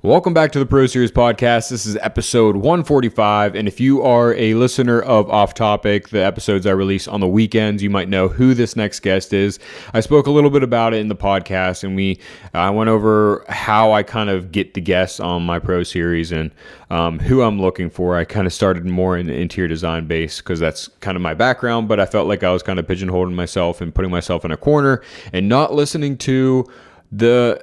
Welcome back to the Pro Series Podcast. This is episode 145. And if you are a listener of Off Topic, the episodes I release on the weekends, you might know who this next guest is. I spoke a little bit about it in the podcast, and I went over how I kind of get the guests on my Pro Series and who I'm looking for. I kind of started more in the interior design base because that's kind of my background, but I felt like I was kind of pigeonholing myself and putting myself in a corner and not listening to the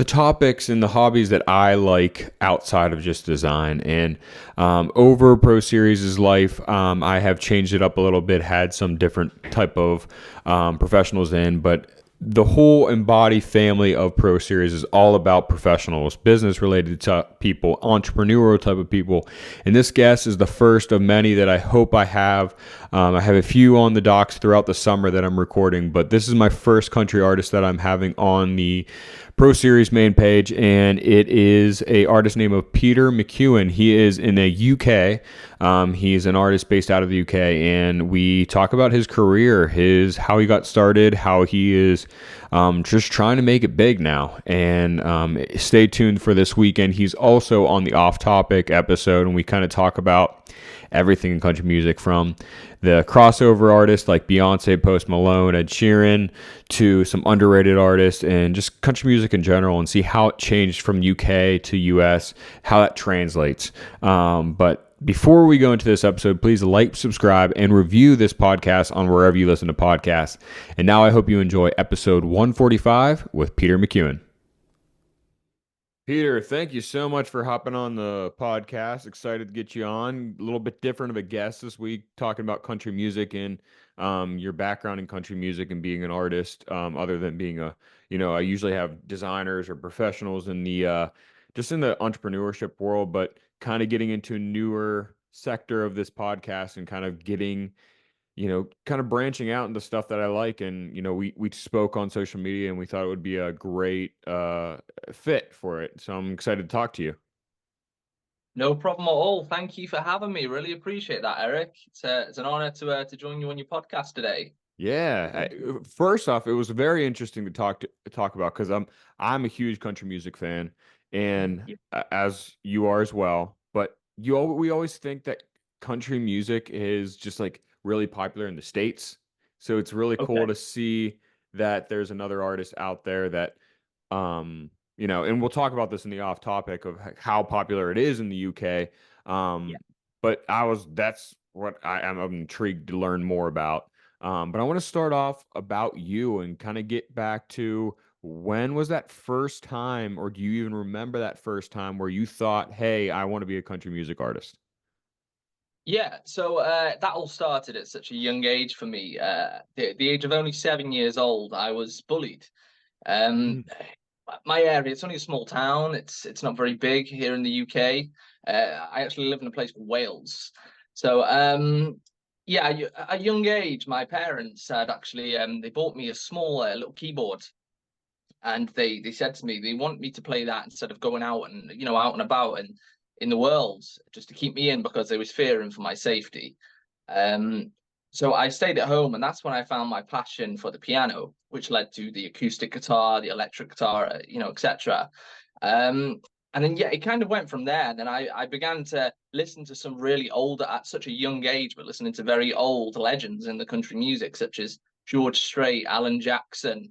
topics and the hobbies that I like outside of just design. And over Pro Series' life, I have changed it up a little bit, had some different type of professionals in, but the whole Embody family of Pro Series is all about professionals, business related to people, entrepreneurial type of people. And this guest is the first of many that I hope I have. I have a few on the docks throughout the summer that I'm recording, but this is my first country artist that I'm having on the Pro Series main page, and it is a artist named of Peter McKeown. He is in the UK. He's an artist based out of the UK, and we talk about his career, how he got started, how he is just trying to make it big now. And stay tuned for this weekend. He's also on the Off Topic episode, and we kind of talk about everything in country music, from the crossover artists like Beyonce, Post Malone, Ed Sheeran, to some underrated artists, and just country music in general, and see how it changed from UK to US, how that translates. But before we go into this episode, please like, subscribe, and review this podcast on wherever you listen to podcasts. And now I hope you enjoy episode 145 with Peter McKeown. Peter, thank you so much for hopping on the podcast. Excited to get you on. A little bit different of a guest this week, talking about country music and your background in country music and being an artist, other than being I usually have designers or professionals in the just in the entrepreneurship world, but kind of getting into a newer sector of this podcast and kind of getting, kind of branching out into stuff that I like. And, we spoke on social media and we thought it would be a great fit for it. So I'm excited to talk to you. No problem at all. Thank you for having me. Really appreciate that, Eric. It's an honor to join you on your podcast today. Yeah. First off, it was very interesting to talk about because I'm a huge country music fan, and as you are as well. But we always think that country music is just like really popular in the States. So it's really cool to see that there's another artist out there that, and we'll talk about this in the off topic of how popular it is in the UK. But that's what I'm intrigued to learn more about. But I want to start off about you and kind of get back to, when was that first time, or do you even remember that first time where you thought, hey, I want to be a country music artist? Yeah, so that all started at such a young age for me. The age of only 7 years old, I was bullied. Um, my area, it's only a small town. It's not very big here in the UK. I actually live in a place called Wales. So yeah, at a young age, my parents had actually they bought me a small little keyboard, and they said to me they want me to play that instead of going out and out and about and in the world, just to keep me in, because they was fearing for my safety. So I stayed at home, and that's when I found my passion for the piano, which led to the acoustic guitar, the electric guitar, etc. And then it kind of went from there. And then I began to listen to some really old, at such a young age, but listening to very old legends in the country music, such as George Strait, Alan Jackson,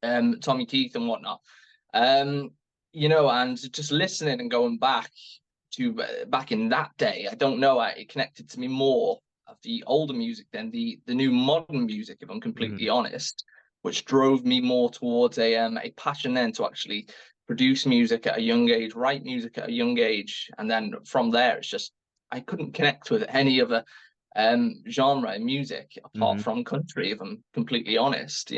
Tommy Keith and whatnot. And just listening and going back to back in that day, I don't know, it connected to me more of the older music than the new modern music, if I'm completely honest, which drove me more towards a passion then to actually produce music at a young age, write music at a young age. And then from there, it's just, I couldn't connect with any other genre in music apart from country, if I'm completely honest,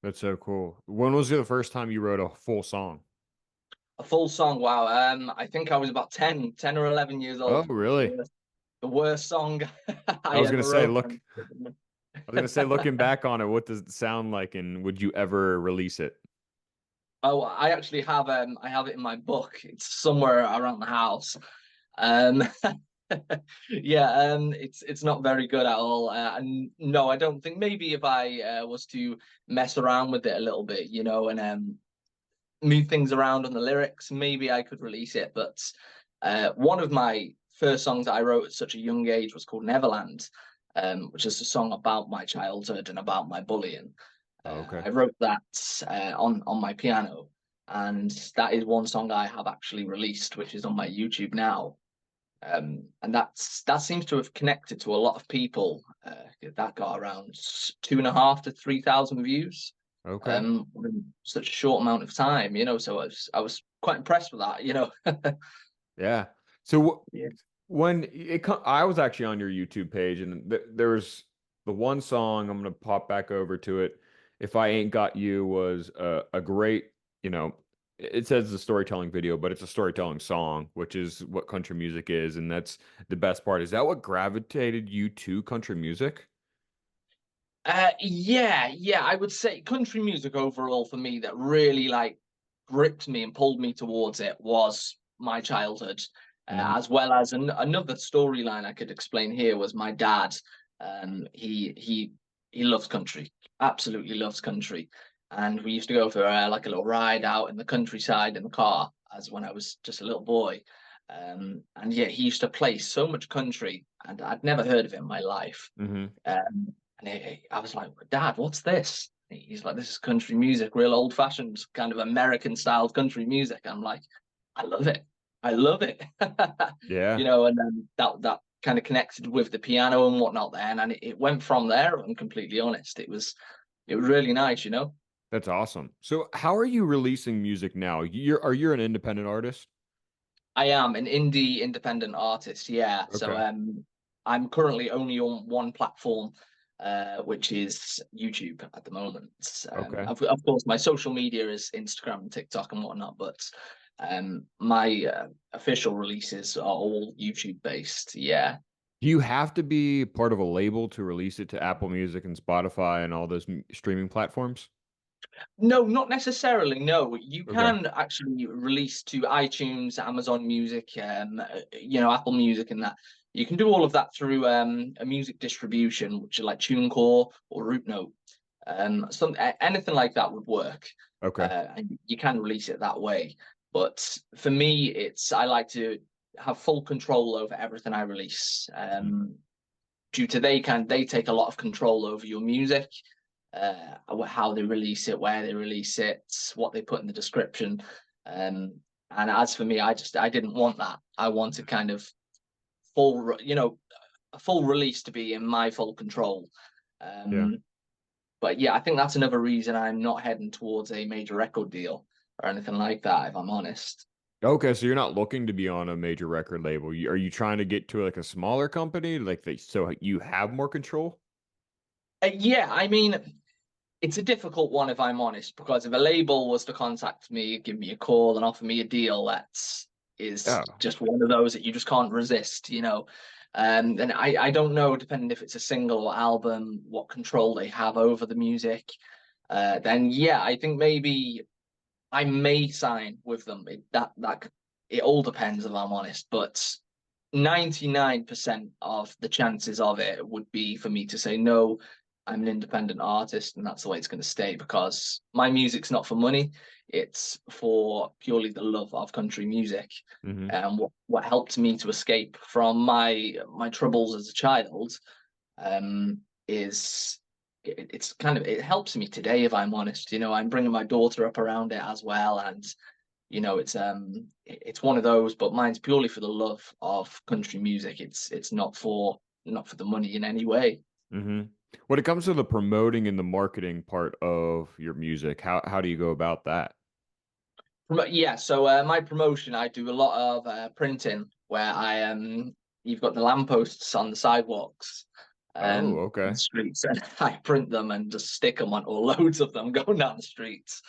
That's so cool. When was the first time you wrote a full song? A full song? Wow. I think I was about 10 or 11 years old. Oh, really? The worst song I was ever gonna say, wrote. looking back on it, what does it sound like, and would you ever release it? Oh, I actually have I have it in my book. It's somewhere around the house. Um it's not very good at all. And no, I don't think, maybe if I was to mess around with it a little bit, and move things around on the lyrics, maybe I could release it. But one of my first songs that I wrote at such a young age was called Neverland, which is a song about my childhood and about my bullying. Okay. I wrote that on my piano, and that is one song I have actually released, which is on my YouTube now. And that seems to have connected to a lot of people. That got around 2.5 to 3,000 views Okay. in such a short amount of time, so I was quite impressed with that. Yeah. So Yeah. I was actually on your YouTube page, and there was the one song, I'm gonna pop back over to it. If I Ain't Got You was a great, it says the storytelling video, but it's a storytelling song, which is what country music is, and that's the best part. Is that what gravitated you to country music? Yeah, I would say country music overall for me that really like gripped me and pulled me towards it was my childhood, Hmm. as well as another storyline I could explain here was my dad. He loves country, absolutely loves country, and we used to go for like a little ride out in the countryside in the car as when I was just a little boy. And yeah, he used to play so much country, and I'd never heard of it in my life. Hmm. And I was like, Dad, what's this? He's like, this is country music, real old fashioned kind of American styled country music. I'm like, I love it. I love it. Yeah. And then that kind of connected with the piano and whatnot then. And it went from there, I'm completely honest. It was really nice. That's awesome. So how are you releasing music now? Are you an independent artist? I am an indie independent artist, yeah. So Okay. I'm currently only on one platform, which is YouTube at the moment. Okay. Of course, my social media is Instagram and TikTok and whatnot, but my official releases are all YouTube based. Yeah. Do you have to be part of a label to release it to Apple Music and Spotify and all those streaming platforms? No, not necessarily. No, you Okay. can actually release to iTunes, Amazon Music, Apple Music, and that. You can do all of that through a music distribution, which is like TuneCore or RootNote. Anything like that would work, Okay. and you can release it that way. But for me, I like to have full control over everything I release. Due to they take a lot of control over your music, how they release it, where they release it, what they put in the description. And as for me, I didn't want that. I wanted kind of a full release to be in my full control. Yeah. But yeah, I think that's another reason I'm not heading towards a major record deal or anything like that, if I'm honest. Okay, so you're not looking to be on a major record label. Are you trying to get to like a smaller company, so you have more control? Yeah, I mean, it's a difficult one if I'm honest, because if a label was to contact me, give me a call and offer me a deal, that is Oh, just one of those that you just can't resist. And I don't know, depending if it's a single or album, what control they have over the music. Then yeah, I think maybe I may sign with them. It all depends if I'm honest, but 99% of the chances of it would be for me to say no. I'm an independent artist, and that's the way it's going to stay, because my music's not for money. It's for purely the love of country music. hmm. And what helped me to escape from my troubles as a child, is it helps me today, if I'm honest. I'm bringing my daughter up around it as well, and it's one of those, but mine's purely for the love of country music. It's not for the money in any way. Hmm. When it comes to the promoting and the marketing part of your music, how do you go about that? Yeah, so my promotion, I do a lot of printing where you've got the lampposts on the sidewalks, Oh, in the okay. streets, and I print them and just stick them on, or loads of them going down the streets.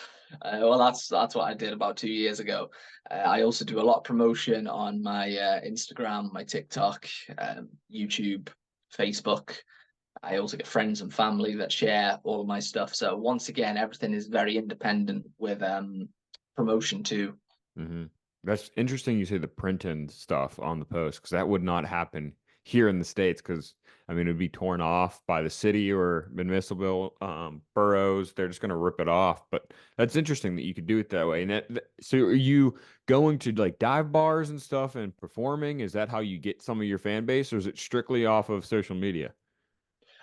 Well, that's what I did about 2 years ago. I also do a lot of promotion on my Instagram, my TikTok, YouTube, Facebook. I also get friends and family that share all of my stuff. So once again, everything is very independent with promotion too. Hmm. That's interesting you say the printing stuff on the post because that would not happen here in the States because I mean it'd be torn off by the city or municipal boroughs. They're just gonna rip it off. But that's interesting that you could do it that way. And so are you going to like dive bars and stuff and performing? Is that how you get some of your fan base, or is it strictly off of social media?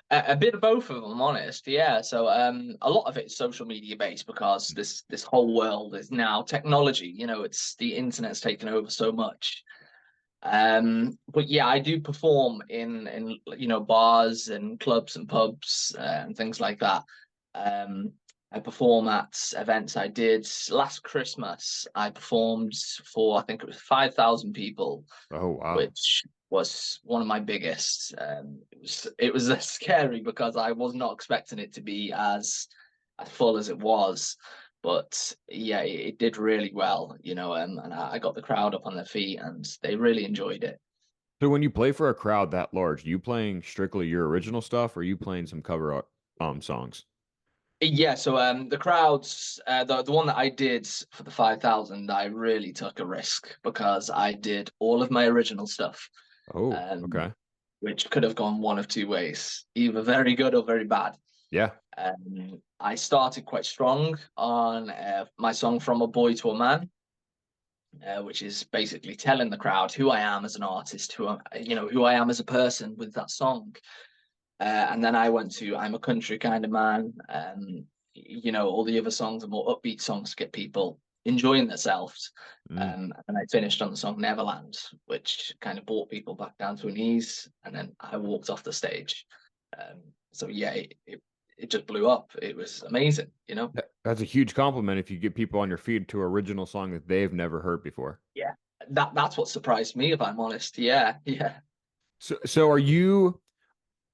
A bit of both of them, I'm honest. Yeah. So a lot of it is social media based because this whole world is now technology. It's the internet's taken over so much. But yeah, I do perform in bars and clubs and pubs and things like that. Um, I perform at events. I did last Christmas. I performed for I think it was 5,000 people, Oh wow. which was one of my biggest. It was scary because I was not expecting it to be as full as it was. But yeah, it did really well, and I got the crowd up on their feet and they really enjoyed it. So when you play for a crowd that large, are you playing strictly your original stuff, or are you playing some cover songs? Yeah, so the crowds, the one that I did for the 5,000, I really took a risk because I did all of my original stuff, Oh, um, okay. which could have gone one of two ways, either very good or very bad. Yeah. I started quite strong on my song "From a Boy to a Man," which is basically telling the crowd who I am as an artist, who I am as a person with that song. And then I went to "I'm a Country Kind of Man." All the other songs are more upbeat songs to get people enjoying themselves. Mm. And I finished on the song "Neverland," which kind of brought people back down to their knees. And then I walked off the stage. So yeah, it just blew up. It was amazing. That's a huge compliment if you get people on your feed to original song that they've never heard before. Yeah, that's what surprised me, if I'm honest. Yeah, yeah. So are you,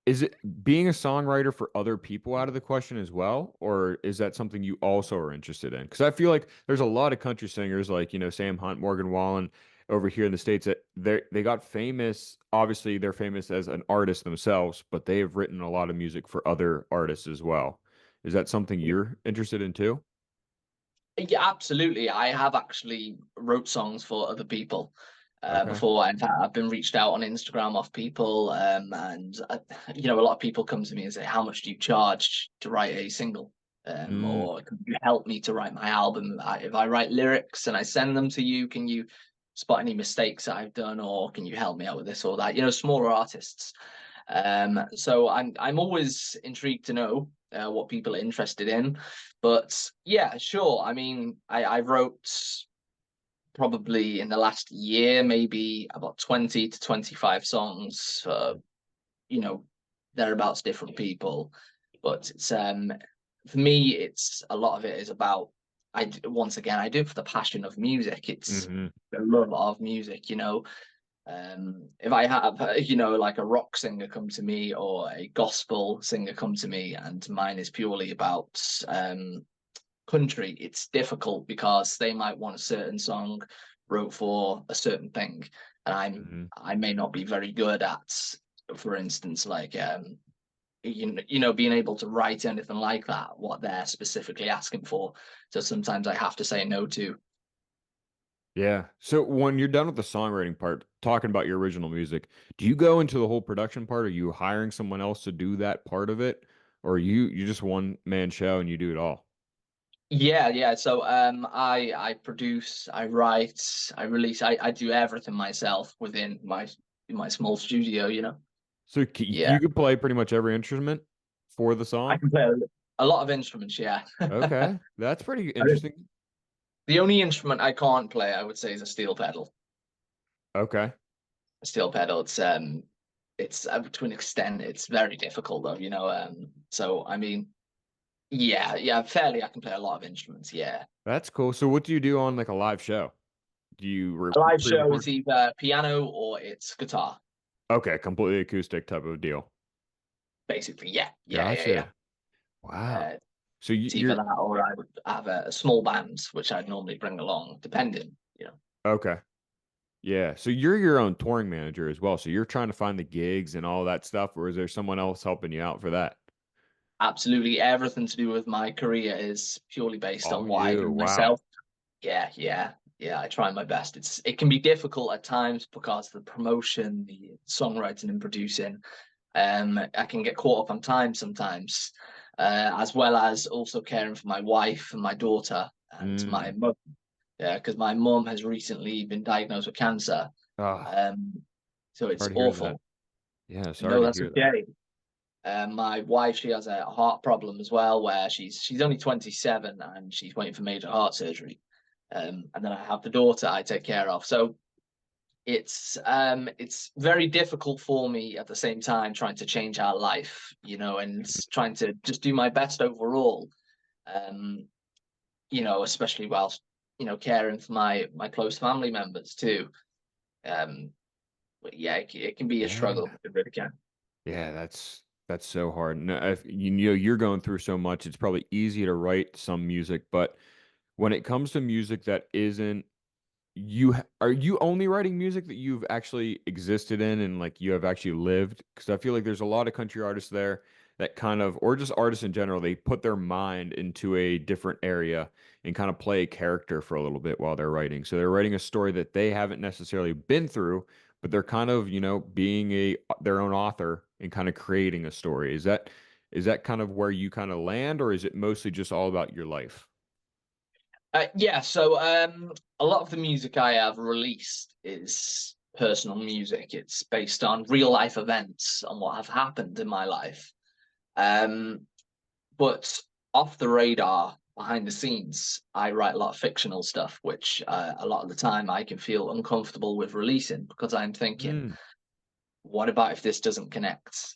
is it being a songwriter for other people out of the question as well, or is that something you also are interested in? Because I feel like there's a lot of country singers like, Sam Hunt, Morgan Wallen over here in the States that they got famous. Obviously, they're famous as an artist themselves, but they have written a lot of music for other artists as well. Is that something you're interested in too? Yeah, absolutely. I have actually wrote songs for other people Okay. before. In fact, I've been reached out on Instagram off people, and a lot of people come to me and say, "How much do you charge to write a single?" Mm, Or "Can you help me to write my album? If I write lyrics and I send them to you, can you spot any mistakes that I've done, or can you help me out with this or that?" Smaller artists. So I'm always intrigued to know what people are interested in. But yeah, sure. I mean, I wrote probably in the last year, maybe about 20 to 25 songs for, you know, thereabouts different people. But it's for me, it's a lot of it is about once again, I do it for the passion of music. It's hmm the love of music. If I have, like a rock singer come to me or a gospel singer come to me, and mine is purely about country, it's difficult because they might want a certain song wrote for a certain thing, and hmm I may not be very good at, for instance, like being able to write anything like that, what they're specifically asking for. So sometimes I have to say no to. Yeah. So when you're done with the songwriting part, talking about your original music, do you go into the whole production part? Are you hiring someone else to do that part of it? Or you just one man show and you do it all? Yeah, yeah. So I produce, I write, I release, I do everything myself within my small studio. So Yeah, you could play pretty much every instrument for the I song? can play a lot of instruments. Yeah. Okay. That's pretty interesting. The only instrument I can't play, I would say, is a steel pedal. Okay. A steel pedal. It's to an extent, it's very difficult though. So I mean, yeah, yeah, fairly, I can play a lot of instruments. Yeah. That's cool. So what do you do on like a live show? Do you A live show pre-record? is either piano or it's guitar, Okay, completely acoustic type of deal. basically. Yeah, yeah, yeah, yeah. Gotcha. Wow. Uh, So it's either you're that or I would have a small band, which I'd normally bring along, depending. okay. Yeah. So you're your own touring manager as well. So you're trying to find the gigs and all that stuff, or is there someone else helping you out for that? Absolutely everything to do with my career is purely based on All what I you. do Wow. myself. Yeah, yeah. Yeah, I try my best. It can be difficult at times because the promotion, the songwriting and producing. I can get caught up on time sometimes, as well as also caring for my wife and my daughter and my Mm. mum. Yeah, because my mum has recently been diagnosed with cancer. Oh, Um, so it's sorry to hear that. awful. Yeah, sorry No, to that's hear that. okay. My wife, she has a heart problem as well, where she's only 27 and she's waiting for major heart surgery. And then I have the daughter I take care of. So it's very difficult for me at the same time trying to change our life, and trying to just do my best overall. Um, especially whilst caring for my close family members too. Um, but yeah, it can be a struggle. Yeah. It really can. Yeah, that's so hard. No, if you know you're going through so much, it's probably easy to write some music, but when it comes to music that isn't are you only writing music that you've actually existed in and like you have actually lived? Because I feel like there's a lot of country artists there that kind of, or just artists in general, they put their mind into a different area and kind of play a character for a little bit while they're writing. So they're writing a story that they haven't necessarily been through, but they're kind of, being their own author and kind of creating a story. Is that kind of where you kind of land, or is it mostly just all about your life? Yeah, so a lot of the music I have released is personal music. It's based on real life events and what have happened in my life. Um, but off the radar, behind the scenes, I write a lot of fictional stuff, which a lot of the time I can feel uncomfortable with releasing because I'm thinking, Mm. what about if this doesn't connect?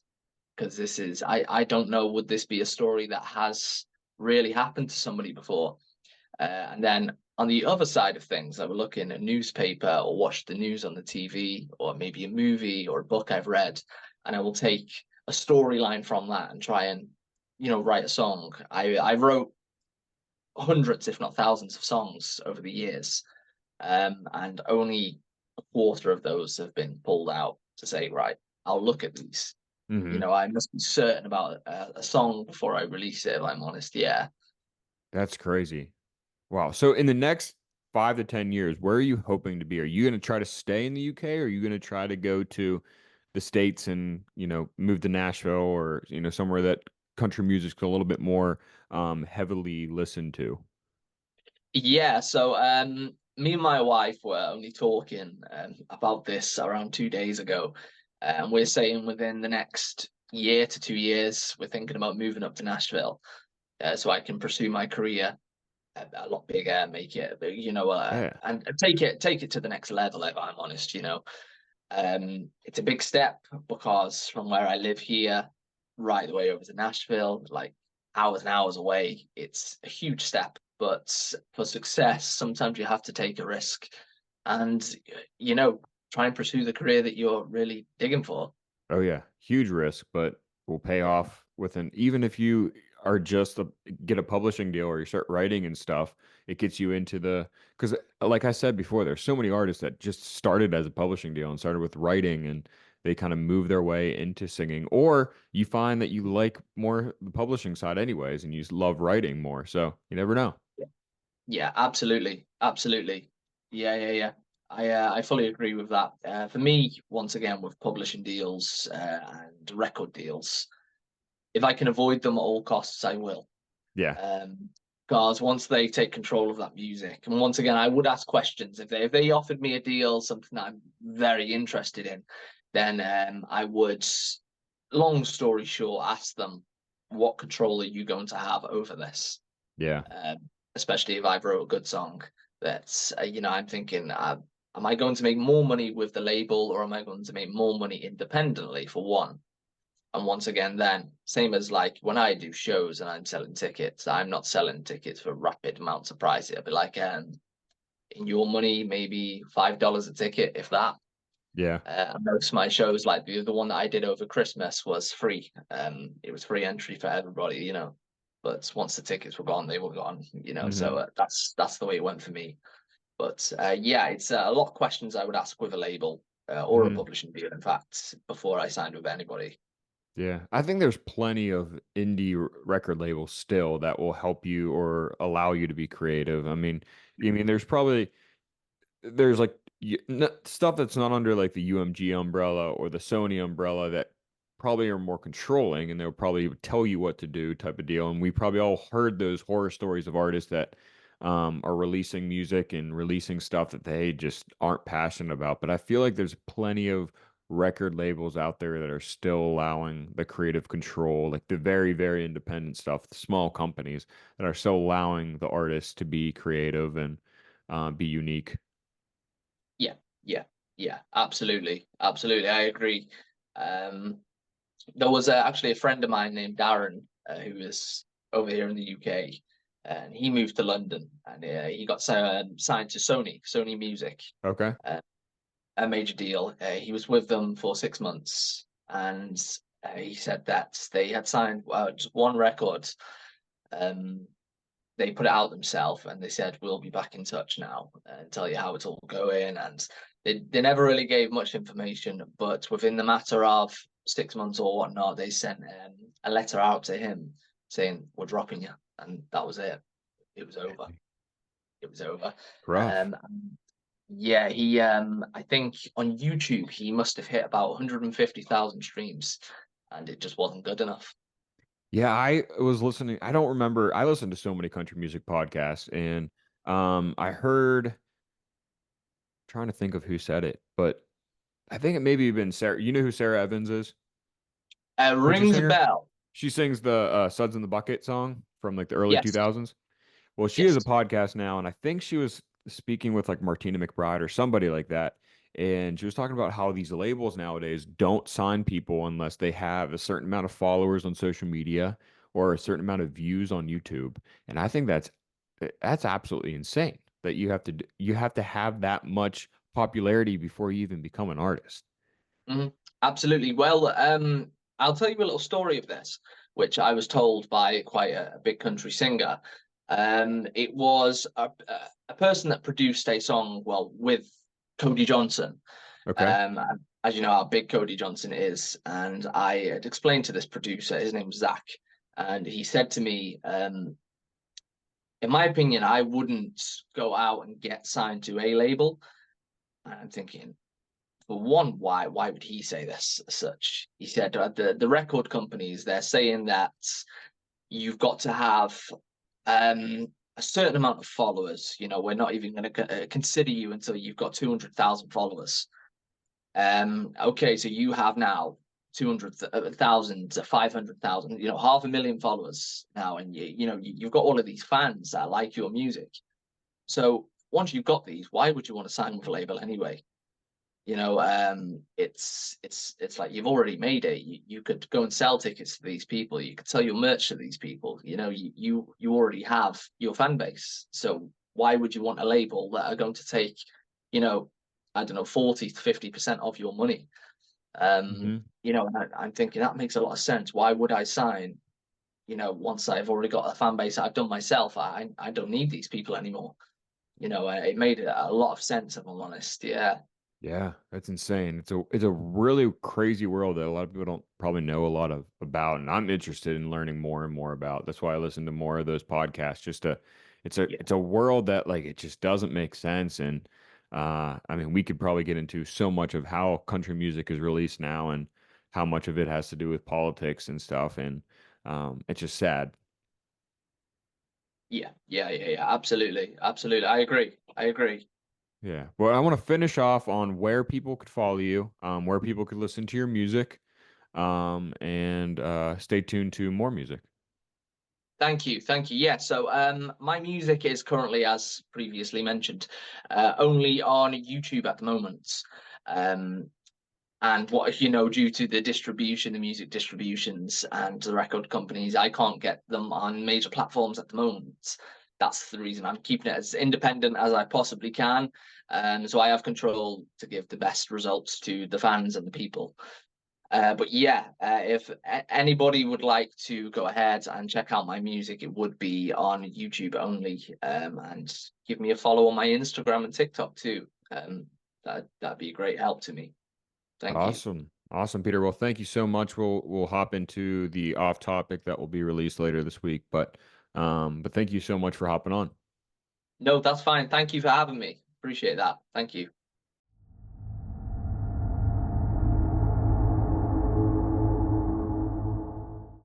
Because I don't know, would this be a story that has really happened to somebody before? And then on the other side of things, I would look in a newspaper or watch the news on the TV or maybe a movie or a book I've read, and I will take a storyline from that and try and, write a song. I wrote hundreds, if not thousands, of songs over the years, and only a quarter of those have been pulled out to say, right, I'll look at these. Hmm. I must be certain about a song before I release it, if I'm honest. Yeah. That's crazy. Wow. So in the next 5 to 10 years, where are you hoping to be? Are you going to try to stay in the UK, or are you going to try to go to the States and, move to Nashville, or, somewhere that country music's a little bit more heavily listened to? Yeah, so me and my wife were only talking about this around 2 days ago, and we're saying within the next year to 2 years, we're thinking about moving up to Nashville, so I can pursue my career a lot bigger, make it, Yeah. and take it to the next level. If I'm honest, it's a big step because from where I live here, right the way over to Nashville, like hours and hours away, it's a huge step. But for success, sometimes you have to take a risk and, you know, try and pursue the career that you're really digging for. Oh yeah, huge risk, but will pay Yeah. off even if you are just get a publishing deal or you start writing and stuff, it gets you into because like I said before, there's so many artists that just started as a publishing deal and started with writing and they kind of move their way into singing, or you find that you like more the publishing side anyways and you just love writing more. So you never know. Yeah, absolutely. Absolutely. Yeah, yeah, yeah. I fully agree with that. For me, once again, with publishing deals and record deals, if I can avoid them at all costs, I will. Yeah. Um, because once they take control of that music, and once again, I would ask questions if they offered me a deal, something that I'm very interested in, then I would, long story short, ask them, what control are you going to have over this? Yeah. Especially if I've wrote a good song. That's I'm thinking, am I going to make more money with the label, or am I going to make more money independently? For one. And once again, then same as like when I do shows and I'm selling tickets, I'm not selling tickets for rapid amounts of price. It'll be like in your money, maybe $5 a ticket, if that. Yeah. Most of my shows, like the one that I did over Christmas, was free. It was free entry for everybody. But once the tickets were gone, they were gone. So Hmm. that's the way it went for me. But yeah, it's a lot of questions I would ask with a label or a Hmm. publishing deal, in fact, before I signed with anybody. Yeah, I think there's plenty of record labels still that will help you or allow you to be creative. I mean, there's probably there's like stuff that's not under like the UMG umbrella or the Sony umbrella that probably are more controlling and they'll probably tell you what to do type of deal. And we probably all heard those horror stories of artists that are releasing music and releasing stuff that they just aren't passionate about. But I feel like there's plenty of record labels out there that are still allowing the creative control, like the very, very independent stuff, the small companies that are still allowing the artists to be creative and be unique. Yeah, yeah, yeah, absolutely, absolutely. I agree. Um, there was actually a friend of mine named Darren who was over here in the UK, and he moved to London, and he got signed to Sony Music, Okay. uh, a major deal. He was with them for 6 months, and he said that they had signed just one record. Um, they put it out themselves and they said we'll be back in touch now and tell you how it's all going, and they never really gave much information, but within the matter of 6 months or whatnot they sent a letter out to him saying we're dropping you, and that was it. It was over. It was over. Rough. um yeah, he I think on YouTube he must have hit about 150,000 streams, and it just wasn't good enough. Yeah, I was listening. I don't remember. I listened to so many country music podcasts and I heard trying to think of who said it, but I think it maybe been Sarah. You know who Sarah Evans is? Country Rings a singer? bell. She sings the Suds in the Bucket song from like the early Yes, 2000s. Well, she has a yes. podcast now, and I think she was speaking with like Martina McBride or somebody like that. And she was talking about how these labels nowadays don't sign people unless they have a certain amount of followers on social media or a certain amount of views on YouTube. And I think that's absolutely insane that you have to have that much popularity before you even become an artist. Mhm. Absolutely. Well, I'll tell you a little story of this, which I was told by quite a big country singer. It was a person that produced a song, well, with Cody Johnson. Okay. Um, as you know how big Cody Johnson is, and I had explained to this producer, his name's Zach, and he said to me, in my opinion, I wouldn't go out and get signed to a label. And I'm thinking, for one, why would he say this as such? He said the record companies, they're saying that you've got to have a certain amount of followers. You know, we're not even going to consider you until you've got 200,000 followers. Okay, so you have now 200,000 to 500,000, 500,000 followers now, and you've got all of these fans that like your music. So once you've got these, why would you want to sign with a label anyway? It's like you've already made it. You could go and sell tickets to these people. You could sell your merch to these people. You already have your fan base. So why would you want a label that are going to take, you know, I don't know, 40 to 50% of your money? Hmm. And I'm thinking that makes a lot of sense. Why would I sign? Once I've already got a fan base I've done myself, I don't need these people anymore. It made a lot of sense if I'm honest. Yeah. Yeah, that's insane. It's a really crazy world that a lot of people don't probably know a lot of about, and I'm interested in learning more and more about. That's why I listen to more of those podcasts. Yeah. It's a world that like it just doesn't make sense. And I mean, we could probably get into so much of how country music is released now and how much of it has to do with politics and stuff. And it's just sad. Yeah, yeah, yeah, yeah. Absolutely, absolutely. I agree. I agree. Yeah. Well, I want to finish off on where people could follow you, where people could listen to your music. And stay tuned to more music. Thank you, thank you. Yeah. So, my music is currently, as previously mentioned, only on YouTube at the moment. Um, and what due to the distribution, the music distributions, and the record companies, I can't get them on major platforms at the moment. That's the reason I'm keeping it as independent as I possibly can. So I have control to give the best results to the fans and the people. But yeah, if anybody would like to go ahead and check out my music, it would be on YouTube only. And give me a follow on my Instagram and TikTok too. That'd be a great help to me. Thank you. Awesome. Awesome, Peter. Well, thank you so much. We'll hop into the off topic that will be released later this week. But thank you so much for hopping on. No, that's fine. Thank you for having me. Appreciate that. Thank you.